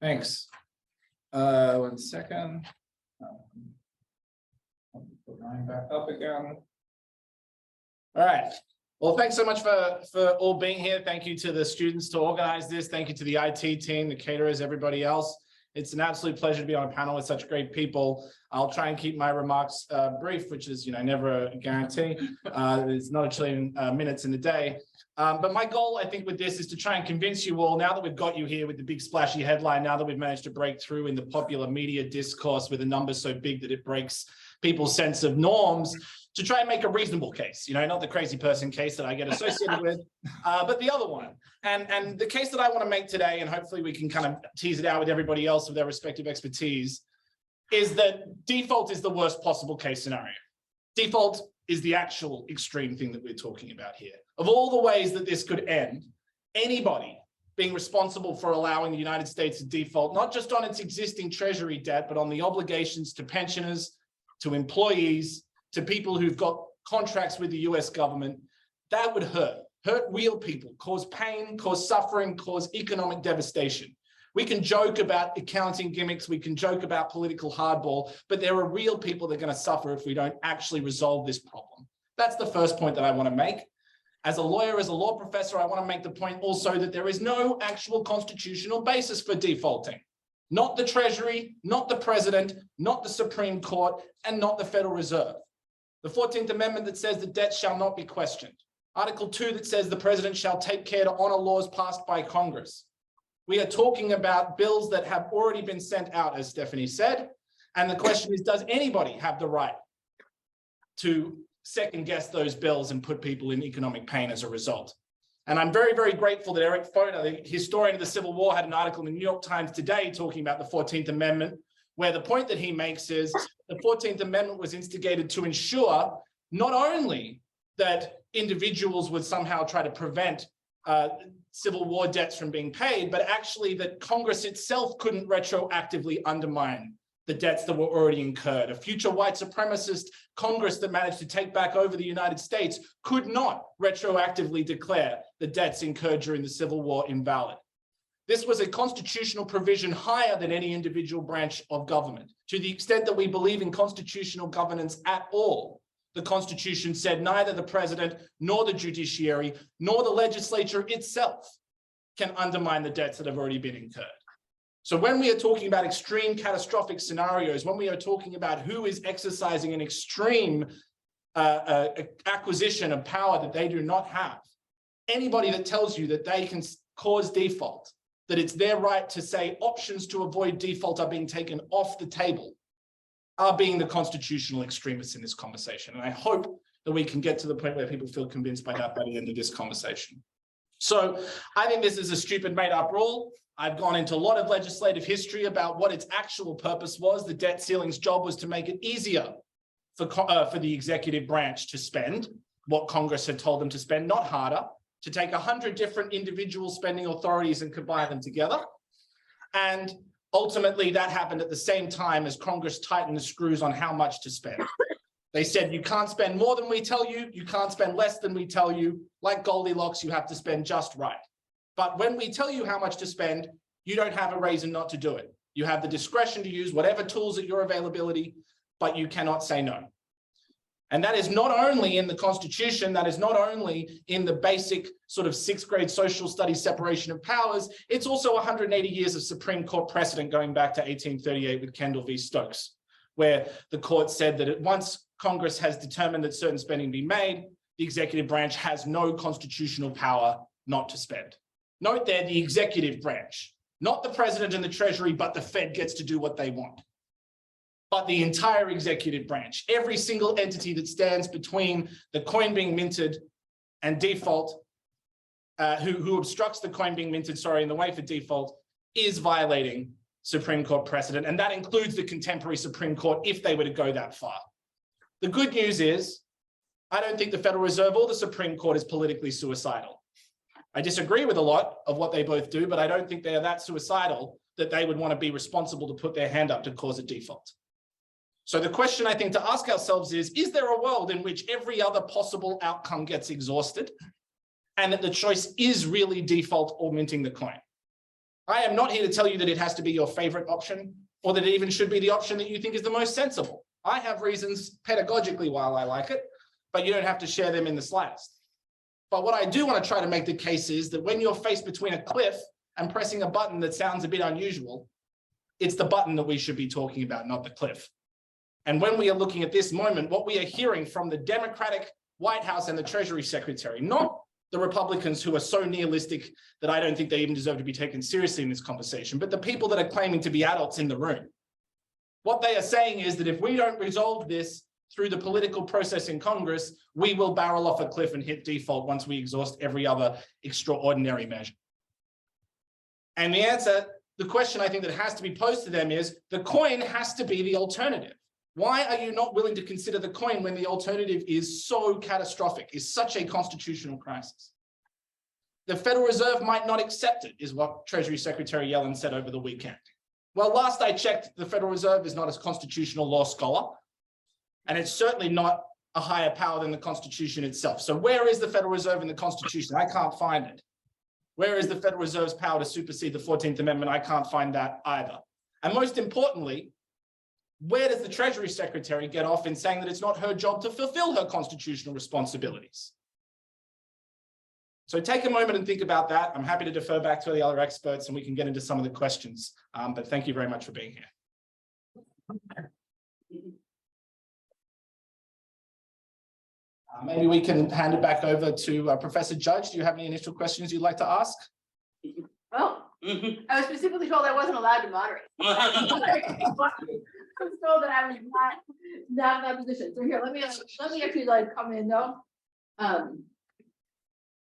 Thanks. 1 second. I'll put mine back up again. All right. Well, thanks so much for all being here. Thank you to the students to organize this. Thank you to the IT team, the caterers, everybody else. It's an absolute pleasure to be on a panel with such great people. I'll try and keep my remarks brief, which is, never a guarantee. It's not a trillion minutes in the day. But my goal, I think, with this is to try and convince you all, now that we've got you here with the big splashy headline, now that we've managed to break through in the popular media discourse with a number so big that it breaks people's sense of norms, to try and make a reasonable case, not the crazy person case that I get associated with, but the other one. And the case that I want to make today, and hopefully we can kind of tease it out with everybody else with their respective expertise, is that default is the worst possible case scenario. Default is the actual extreme thing that we're talking about here. Of all the ways that this could end, anybody being responsible for allowing the United States to default, not just on its existing treasury debt, but on the obligations to pensioners, to employees, to people who've got contracts with the US government, that would hurt real people, cause pain, cause suffering, cause economic devastation. We can joke about accounting gimmicks, we can joke about political hardball, but there are real people that are going to suffer if we don't actually resolve this problem. That's the first point that I want to make. As a lawyer, as a law professor, I want to make the point also that there is no actual constitutional basis for defaulting. Not the Treasury, not the President, not the Supreme Court, and not the Federal Reserve. The 14th Amendment that says the debt shall not be questioned. Article 2 that says the President shall take care to honor laws passed by Congress. We are talking about bills that have already been sent out, as Stephanie said. And the question is, does anybody have the right to second guess those bills and put people in economic pain as a result? And I'm very, very grateful that Eric Foner, the historian of the Civil War, had an article in the New York Times today talking about the 14th Amendment, where the point that he makes is the 14th Amendment was instigated to ensure not only that individuals would somehow try to prevent Civil War debts from being paid, but actually that Congress itself couldn't retroactively undermine the debts that were already incurred. A future white supremacist Congress that managed to take back over the United States could not retroactively declare the debts incurred during the Civil War invalid. This was a constitutional provision higher than any individual branch of government. To the extent that we believe in constitutional governance at all, the Constitution said neither the president, nor the judiciary, nor the legislature itself can undermine the debts that have already been incurred. So when we are talking about extreme catastrophic scenarios, when we are talking about who is exercising an extreme acquisition of power that they do not have, anybody that tells you that they can cause default, that it's their right to say options to avoid default are being taken off the table, are being the constitutional extremists in this conversation. And I hope that we can get to the point where people feel convinced by that by the end of this conversation. So I think this is a stupid made-up rule. I've gone into a lot of legislative history about what its actual purpose was. The debt ceiling's job was to make it easier for the executive branch to spend what Congress had told them to spend, not harder, to take 100 different individual spending authorities and combine them together. And ultimately, that happened at the same time as Congress tightened the screws on how much to spend. They said, you can't spend more than we tell you, you can't spend less than we tell you. Like Goldilocks, you have to spend just right. But when we tell you how much to spend, you don't have a reason not to do it. You have the discretion to use whatever tools at your availability, but you cannot say no. And that is not only in the Constitution, that is not only in the basic sort of 6th grade social studies separation of powers, it's also 180 years of Supreme Court precedent going back to 1838 with Kendall v. Stokes, where the court said that once Congress has determined that certain spending be made, the executive branch has no constitutional power not to spend. Note there, the executive branch, not the president and the treasury, but the Fed gets to do what they want. But the entire executive branch, every single entity that stands between the coin being minted and default, who obstructs the coin being minted, in the way for default, is violating Supreme Court precedent. And that includes the contemporary Supreme Court if they were to go that far. The good news is, I don't think the Federal Reserve or the Supreme Court is politically suicidal. I disagree with a lot of what they both do, but I don't think they are that suicidal that they would want to be responsible to put their hand up to cause a default. So the question I think to ask ourselves is there a world in which every other possible outcome gets exhausted and that the choice is really default or minting the coin? I am not here to tell you that it has to be your favorite option or that it even should be the option that you think is the most sensible. I have reasons pedagogically why I like it, but you don't have to share them in the slightest. But what I do want to try to make the case is that when you're faced between a cliff and pressing a button that sounds a bit unusual, it's the button that we should be talking about, not the cliff. And when we are looking at this moment, what we are hearing from the Democratic White House and the Treasury Secretary, not the Republicans who are so nihilistic that I don't think they even deserve to be taken seriously in this conversation, but the people that are claiming to be adults in the room. What they are saying is that if we don't resolve this through the political process in Congress, we will barrel off a cliff and hit default once we exhaust every other extraordinary measure. And the answer, the question I think that has to be posed to them is, the coin has to be the alternative. Why are you not willing to consider the coin when the alternative is so catastrophic, is such a constitutional crisis? The Federal Reserve might not accept it, is what Treasury Secretary Yellen said over the weekend. Well, last I checked, the Federal Reserve is not a constitutional law scholar, and it's certainly not a higher power than the Constitution itself. So where is the Federal Reserve in the Constitution? I can't find it. Where is the Federal Reserve's power to supersede the 14th Amendment? I can't find that either. And most importantly, where does the Treasury Secretary get off in saying that it's not her job to fulfill her constitutional responsibilities? So take a moment and think about that. I'm happy to defer back to the other experts and we can get into some of the questions. But thank you very much for being here. Maybe we can hand it back over to Professor Judge. Do you have any initial questions you'd like to ask? Oh, I was specifically told I wasn't allowed to moderate. I was told that I was not in that position. So here, let me actually like come in though.